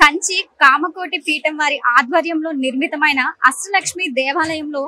కంచి కామకోటి పీఠం వారి ఆధ్వర్యంలో నిర్మితమైన అష్టలక్ష్మి దేవాలయంలో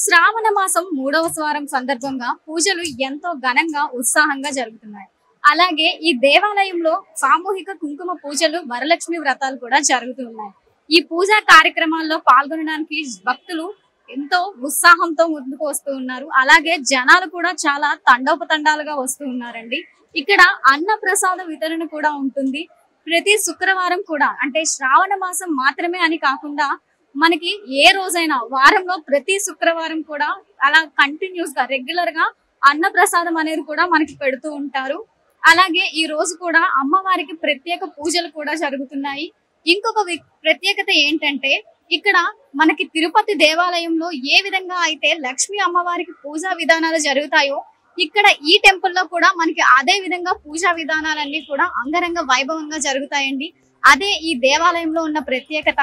శ్రావణ మాసం 3వ వారం సందర్భంగా పూజలు ఎంతో ఘనంగా ఉత్సాహంగా జరుగుతున్నాయి. అలాగే ఈ దేవాలయంలో సామూహిక కుంకుమ పూజలు, వరలక్ష్మి వ్రతాలు కూడా జరుగుతున్నాయి. ఈ పూజా కార్యక్రమాల్లో పాల్గొనడానికి భక్తులు ఎంతో ఉత్సాహంతో ముందుకు వస్తూ ఉన్నారు. అలాగే జనాలు కూడా చాలా తండోపతండాలుగా వస్తూ ఉన్నారండి. ఇక్కడ అన్న ప్రసాద వితరణ కూడా ఉంటుంది. ప్రతి శుక్రవారం కూడా, అంటే శ్రావణ మాసం మాత్రమే అని కాకుండా మనకి ఏ రోజైనా వారంలో ప్రతి శుక్రవారం కూడా అలా కంటిన్యూస్ గా రెగ్యులర్ గా అన్న ప్రసాదం అనేది కూడా మనకి పెడుతూ ఉంటారు. అలాగే ఈ రోజు కూడా అమ్మవారికి ప్రత్యేక పూజలు కూడా జరుగుతున్నాయి. ఇంకొక ప్రత్యేకత ఏంటంటే, ఇక్కడ మనకి తిరుపతి దేవాలయంలో ఏ విధంగా అయితే లక్ష్మీ అమ్మవారికి పూజా విధానాలు జరుగుతాయో, ఇక్కడ ఈ టెంపుల్ లో కూడా మనకి అదే విధంగా పూజా విధానాలన్నీ కూడా అంగరంగ వైభవంగా జరుగుతాయండి. అదే ఈ దేవాలయంలో ఉన్న ప్రత్యేకత.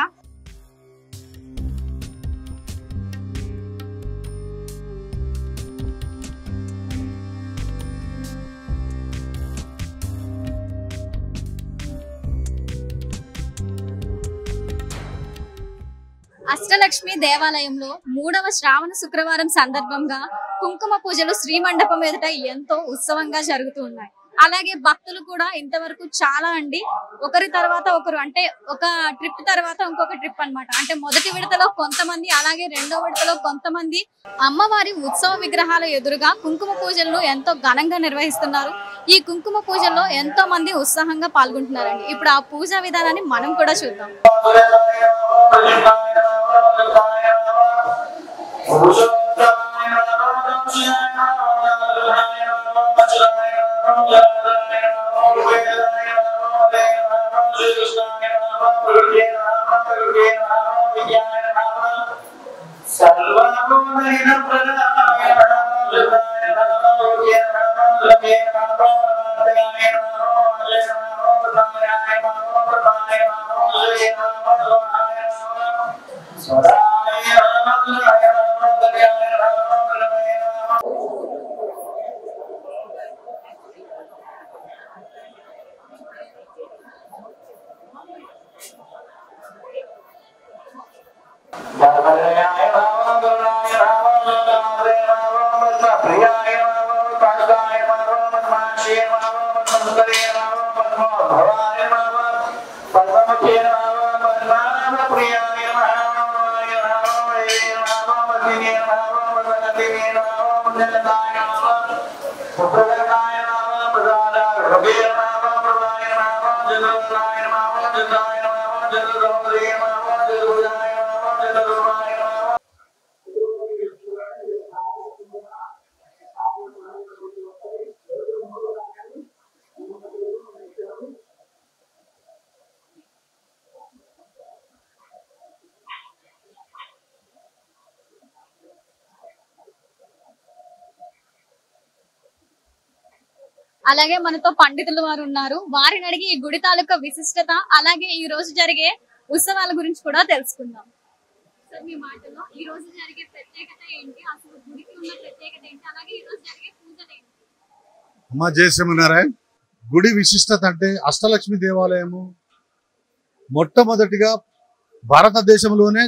అష్టలక్ష్మి దేవాలయంలో 3వ శ్రావణ శుక్రవారం సందర్భంగా కుంకుమ పూజలు శ్రీమండపం ఎదుట ఎంతో ఉత్సవంగా జరుగుతూ ఉన్నాయి. అలాగే భక్తులు కూడా ఇంతవరకు చాలా అండి, ఒకరి తర్వాత ఒకరు, అంటే ఒక ట్రిప్ తర్వాత ఇంకొక ట్రిప్ అన్నమాట. అంటే మొదటి విడతలో కొంతమంది, అలాగే రెండో విడతలో కొంతమంది అమ్మవారి ఉత్సవ విగ్రహాల ఎదురుగా కుంకుమ పూజలను ఎంతో ఘనంగా నిర్వహిస్తున్నారు. ఈ కుంకుమ పూజల్లో ఎంతో మంది ఉత్సాహంగా పాల్గొంటున్నారండి. ఇప్పుడు ఆ పూజా విధానాన్ని మనం కూడా చూద్దాం. అలాగే మనతో పండితులు వారు ఉన్నారు. వారిని అడిగి ఈ గుడి తాలూకా విశిష్టత, అలాగే ఈ రోజు జరిగే ఉత్సవాల గురించి కూడా తెలుసుకుందాం. సార్, మీ మాటలో ఈ రోజు జరిగే ప్రత్యేకత ఏంటి, అసలు గుడికి ఉన్న ప్రత్యేకత ఏంటి, అలాగే ఈ రోజు జరిగే పూజలు ఏంటి? అమ్మా జయ శ్రీమన్నారాయణ. గుడి విశిష్టత అంటే అష్టలక్ష్మి దేవాలయము మొట్టమొదటిగా భారతదేశంలోనే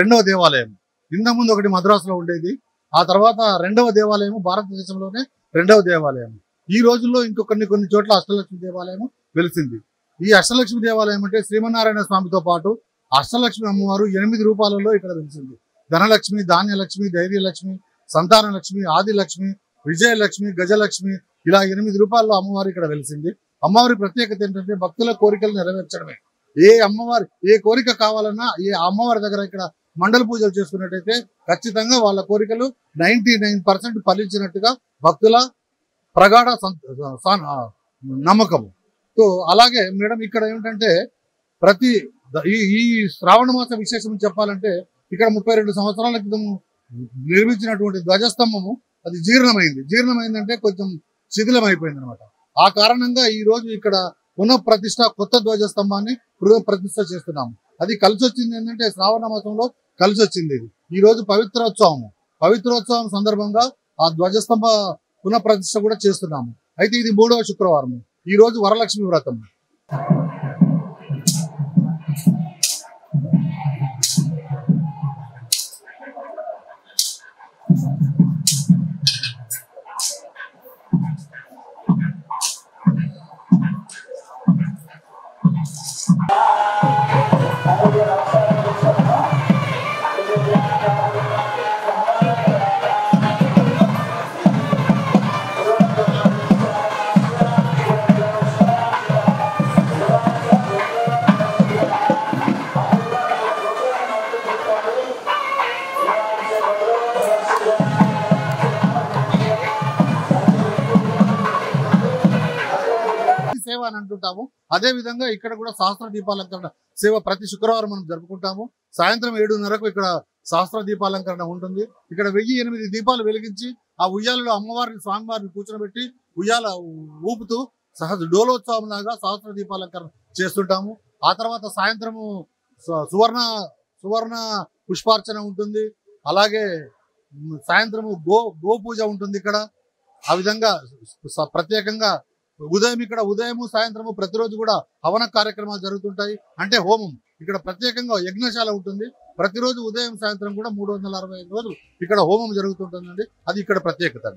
రెండవ దేవాలయం. ఇంతకుముందు ఒకటి మద్రాసులో ఉండేది, ఆ తర్వాత రెండవ దేవాలయము భారతదేశంలోనే రెండవ దేవాలయం. ఈ రోజుల్లో కొన్ని చోట్ల అష్టలక్ష్మి దేవాలయం వెలిసింది. ఈ అష్టలక్ష్మి దేవాలయం అంటే శ్రీమన్నారాయణ స్వామితో పాటు అష్టలక్ష్మి అమ్మవారు 8 రూపాలలో ఇక్కడ వెలిసింది. ధనలక్ష్మి, ధాన్యలక్ష్మి, ధైర్యలక్ష్మి, సంతానలక్ష్మి, ఆదిలక్ష్మి, విజయలక్ష్మి, గజలక్ష్మి, ఇలా 8 రూపాల్లో అమ్మవారు ఇక్కడ వెలిసింది. అమ్మవారి ప్రత్యేకత ఏంటంటే భక్తుల కోరికలు నెరవేర్చడమే. ఏ అమ్మవారి ఏ కోరిక కావాలన్నా ఏ అమ్మవారి దగ్గర ఇక్కడ మండల పూజలు చేసుకున్నట్టయితే ఖచ్చితంగా వాళ్ళ కోరికలు 99% ఫలించినట్టుగా భక్తుల ప్రగాఢ నమ్మకము. సో అలాగే మేడం ఇక్కడ ఏమిటంటే ఈ శ్రావణ మాస విశేషం చెప్పాలంటే, ఇక్కడ 32 సంవత్సరాల క్రితం నిర్మించినటువంటి ధ్వజస్తంభము అది జీర్ణమైందంటే కొంచెం శిథిలం అయిపోయింది అనమాట. ఆ కారణంగా ఈ రోజు ఇక్కడ పునఃప్రతిష్ఠ కొత్త ధ్వజస్తంభాన్ని ప్రతిష్ఠ చేస్తున్నాము. అది కలిసి వచ్చింది ఏంటంటే శ్రావణ మాసంలో కలిసి వచ్చింది. ఈ రోజు పవిత్రోత్సవం సందర్భంగా ఆ ధ్వజస్తంభ పునఃప్రతిష్ఠ కూడా చేస్తున్నాము. అయితే ఇది 3వ శుక్రవారం. ఈ రోజు వరలక్ష్మి వ్రతం. సేవ అని అంటుంటాము. అదే విధంగా ఇక్కడ కూడా సహస్ర దీపాలంకరణ సేవ ప్రతి శుక్రవారం మనం జరుపుకుంటాము. సాయంత్రం 7:30కు ఇక్కడ సహస్ర దీపాలంకరణ ఉంటుంది. ఇక్కడ 1008 దీపాలు వెలిగించి ఆ ఉయ్యాలలో అమ్మవారిని స్వామివారిని కూర్చోబెట్టి ఉయ్యాల ఊపుతూ సహజ డోలోత్సవం లాగా సహస్ర దీపాలంకరణ చేస్తుంటాము. ఆ తర్వాత సాయంత్రము సువర్ణ పుష్పార్చన ఉంటుంది. అలాగే సాయంత్రము గో పూజ ఉంటుంది ఇక్కడ. ఆ విధంగా ప్రత్యేకంగా ఉదయము సాయంత్రము ప్రతిరోజు కూడా హవన కార్యక్రమాలు జరుగుతుంటాయి. అంటే హోమం ఇక్కడ ప్రత్యేకంగా యజ్ఞశాల ఉంటుంది. ప్రతిరోజు ఉదయం సాయంత్రం కూడా 365 రోజులు ఇక్కడ హోమం జరుగుతుంటుందండి. అది ఇక్కడ ప్రత్యేకత.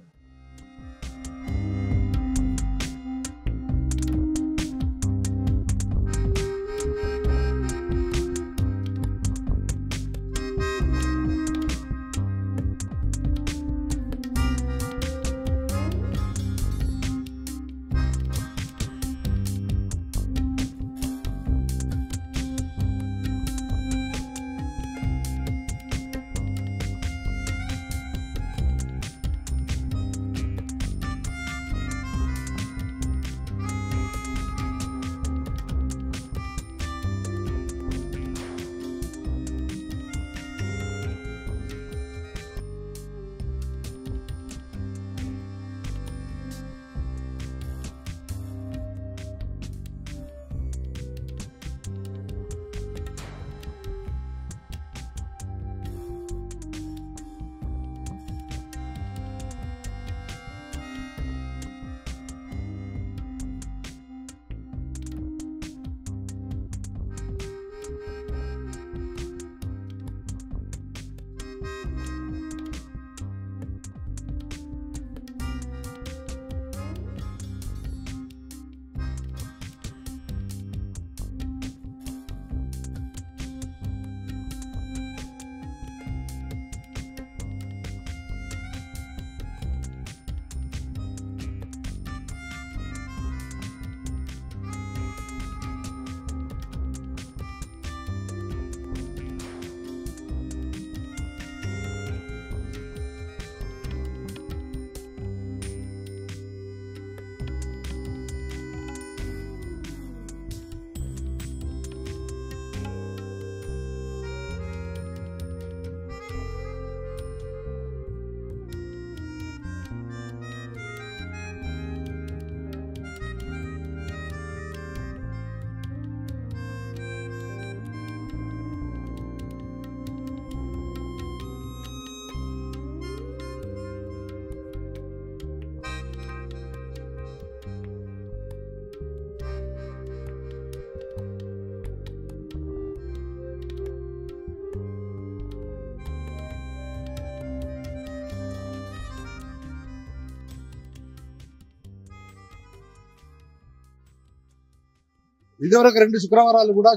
ఇదివరకు 2 శుక్రవారాలు కూడా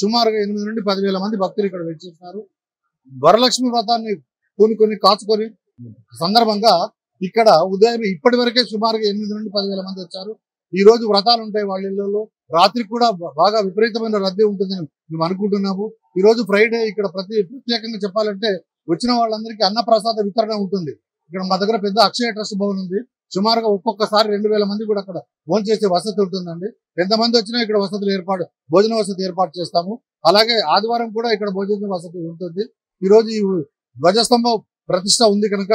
సుమారుగా 8 నుండి 10,000 మంది భక్తులు ఇక్కడ వెచ్చేస్తున్నారు. వరలక్ష్మి వ్రతాన్ని పూనుకొని కాచుకొని సందర్భంగా ఇక్కడ ఉదయం ఇప్పటి వరకే సుమారుగా 8 నుండి 10,000 మంది వచ్చారు. ఈ రోజు వ్రతాలు ఉంటాయి వాళ్ళ ఇళ్లలో. రాత్రికి కూడా బాగా విపరీతమైన రద్దీ ఉంటుందని మేము అనుకుంటున్నాము. ఈ రోజు ఫ్రైడే ఇక్కడ ప్రత్యేకంగా చెప్పాలంటే వచ్చిన వాళ్ళందరికీ అన్నప్రసాద వితరణ ఉంటుంది. ఇక్కడ మా దగ్గర పెద్ద అక్షయ ట్రస్ట్ భవన్ ఉంది. సుమారుగా ఒక్కొక్కసారి 2,000 మంది కూడా అక్కడ భోజనం చేసే వసతి ఉంటుందండి. ఎంతమంది వచ్చినా ఇక్కడ భోజన వసతి ఏర్పాటు చేస్తాము. అలాగే ఆదివారం కూడా ఇక్కడ భోజన వసతి ఉంటుంది. ఈ రోజు ఈ ధ్వజస్తంభ ప్రతిష్ట ఉంది కనుక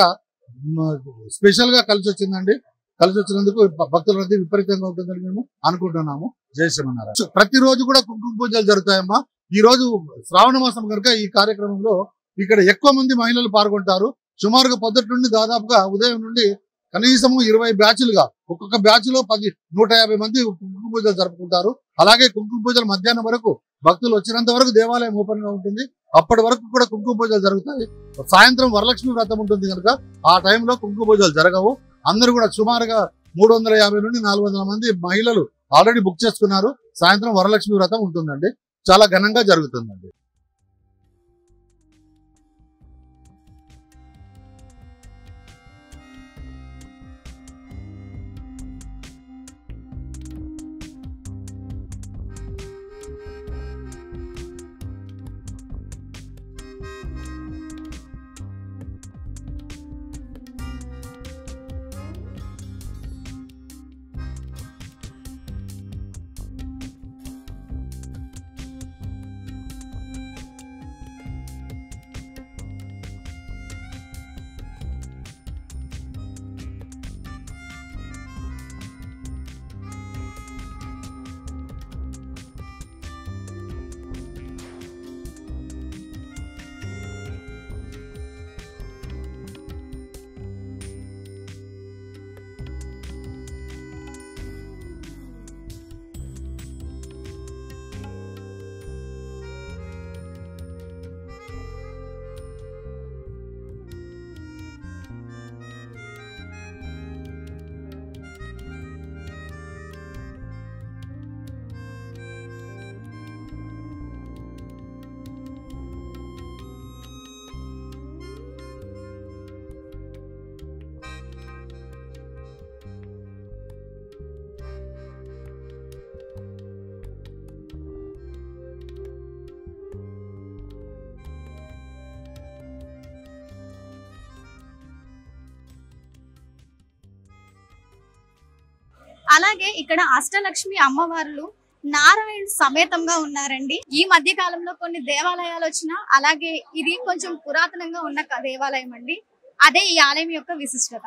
స్పెషల్ గా కలిసి వచ్చిందండి. కలిసి వచ్చినందుకు భక్తుల రద్దీ విపరీతంగా ఉంటుందని మేము అనుకుంటున్నాము. జై శ్రీమన్నారాయణ. ప్రతిరోజు కూడా కుంకుమ పూజలు జరుగుతాయమ్మా. ఈ రోజు శ్రావణ మాసం కనుక ఈ కార్యక్రమంలో ఇక్కడ ఎక్కువ మంది మహిళలు పాల్గొంటారు. సుమారుగా పొద్దుటి నుండి దాదాపుగా ఉదయం నుండి కనీసము 20 బ్యాచ్లుగా ఒక్కొక్క బ్యాచ్ లో 150 మంది కుంకుమ పూజలు జరుపుకుంటారు. అలాగే కుంకుమ పూజలు మధ్యాహ్నం వరకు భక్తులు వచ్చినంత వరకు దేవాలయం ఓపెన్ గా ఉంటుంది. అప్పటి వరకు కూడా కుంకుమ పూజలు జరుగుతాయి. సాయంత్రం వరలక్ష్మి వ్రతం ఉంటుంది కనుక ఆ టైంలో కుంకుమ పూజలు జరగవు. అందరూ కూడా సుమారుగా 350 నుండి 400 మంది మహిళలు ఆల్రెడీ బుక్ చేసుకున్నారు. సాయంత్రం వరలక్ష్మి వ్రతం ఉంటుందండి. చాలా ఘనంగా జరుగుతుందండి. అలాగే ఇక్కడ అష్టలక్ష్మి అమ్మవార్లు నారాయణ సమేతంగా ఉన్నారండి. ఈ మధ్య కాలంలో కొన్ని దేవాలయాలు వచ్చినా అలాగే ఇది కొంచెం పురాతనంగా ఉన్న దేవాలయం అండి. అదే ఈ ఆలయం యొక్క విశిష్టత.